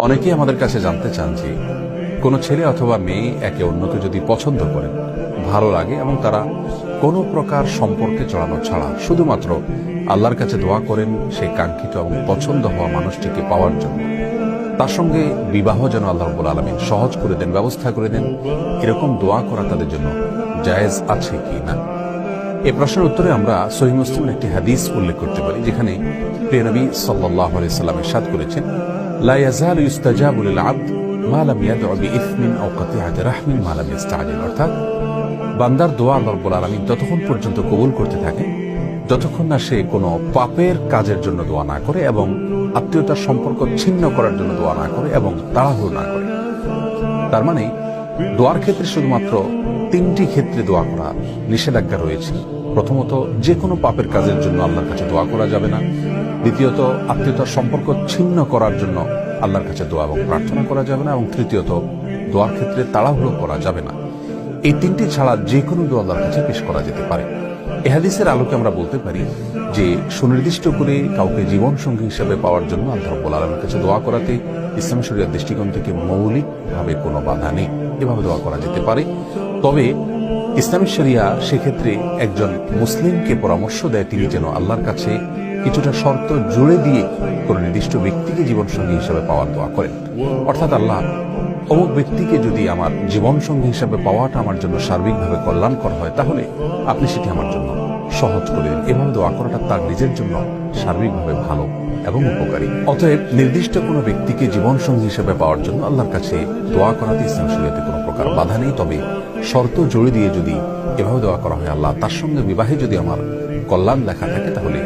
অনেকেই আমাদের কাছে জানতে চান যে কোনো ছেলে অথবা মেয়ে একে অন্যকে যদি পছন্দ করেন, ভালো লাগে এবং তারা কোনো প্রকার সম্পর্কে জড়ানো ছাড়া শুধুমাত্র আল্লাহর কাছে দোয়া করেন সেই কাঙ্ক্ষিত এবং পছন্দ হওয়া মানুষটিকে পাওয়ার জন্য, তার সঙ্গে বিবাহ যেন আল্লাহ রাব্বুল আলামিন সহজ করে দেন, ব্যবস্থা করে দেন, এরকম দোয়া করা তাদের জন্য জায়েজ আছে কি না? এই প্রশ্নের উত্তরে আমরা সহিহ মুসলিমের একটি হাদিস উল্লেখ করতে পারি, যেখানে প্রিয় নবী সাল্লাল্লাহু আলাইহি সাল্লাম ইরশাদ করেছেন, লা ইয়াজালু ইস্তাজাবু লিল আবদ মা লাম ইয়াদউ বিইসমিন আও কাতিআতি রাহমিন মা লাম ইস্তাজিল। অর্থাৎ বান্দার দোয়া আল্লাহ রাব্বুল আলামিন ততক্ষণ পর্যন্ত কবুল করতে থাকে যতক্ষণ না সে কোনো পাপের কাজের জন্য দোয়া না করে এবং আত্মীয়তার সম্পর্ক ছিন্ন করার জন্য দোয়া না করে এবং তাড়াহুড়ো না করে। তার মানে দোয়ার ক্ষেত্রে শুধুমাত্র তিনটি ক্ষেত্রে দোয়া করা নিষেধাজ্ঞা রয়েছে। প্রথমত, যে কোনো পাপের কাজের জন্য আল্লাহর কাছে দোয়া করা যাবে না। দ্বিতীয়ত, আত্মীয়তার সম্পর্ক ছিন্ন করার জন্য আল্লাহর কাছে দোয়া এবং প্রার্থনা করা যাবে না। এবং তৃতীয়ত, দোয়ার ক্ষেত্রে তাড়াহুড়ো করা যাবে না। এই তিনটি ছাড়া যে কোনো দোয়া আল্লাহর কাছে পেশ করা যেতে পারে। এই হাদিসের আলোকে আমরা বলতে পারি যে সুনির্দিষ্ট করে কাউকে জীবন সঙ্গী হিসেবে পাওয়ার জন্য আল্লাহ রাব্বুল আলামিনের কাছে দোয়া করাতে ইসলাম শরীয়তের দৃষ্টিকোণ থেকে মৌলিকভাবে কোনো বাধা নেই, এভাবে দোয়া করা যেতে পারে। তবে ইসলামী শরিয়া সেক্ষেত্রে একজন মুসলিমকে পরামর্শ দেয় তিনি যেন আল্লাহর কাছে কিছুটা শর্ত জুড়ে দিয়ে কোনো নির্দিষ্ট ব্যক্তিকে জীবনসঙ্গী হিসেবে পাওয়ার দোয়া করেন। অর্থাৎ আল্লাহ, অমুক ব্যক্তিকে যদি আমার জীবনসঙ্গী হিসেবে পাওয়াটা আমার জন্য সার্বিকভাবে কল্যাণকর হয়, তাহলে আপনি সেটি আমার জন্য সহজ করে দিন। এভাবে দোয়া করাটা তার নিজের জন্য সার্বিকভাবে ভালো এবং উপকারী। অতএব নির্দিষ্ট কোনো ব্যক্তিকে জীবনসঙ্গী হিসেবে পাওয়ার জন্য আল্লাহর কাছে দোয়া করাতে ইসলাম শরীয়তে কোনো প্রকার বাধা নেই। তবে শর্ত জড়িয়ে দিয়ে যদি এভাবে দোয়া করা হয়, আল্লাহ তার সঙ্গে বিবাহে যদি আমার কল্যাণ লেখা থাকে, তাহলে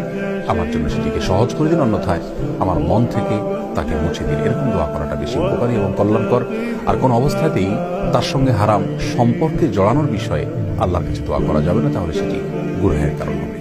আমার জন্য সেটিকে সহজ করে দিন, অন্যথায় আমার মন থেকে তাকে মুছে দিন। এরকম দোয়া করাটা বেশি উপকারী এবং কল্যাণকর। আর কোন অবস্থাতেই তার সঙ্গে হারাম সম্পর্কে জড়ানোর বিষয়ে আল্লাহর কাছে দোয়া করা যাবে না, তাহলে সেটি গুনাহের কারণ হবে।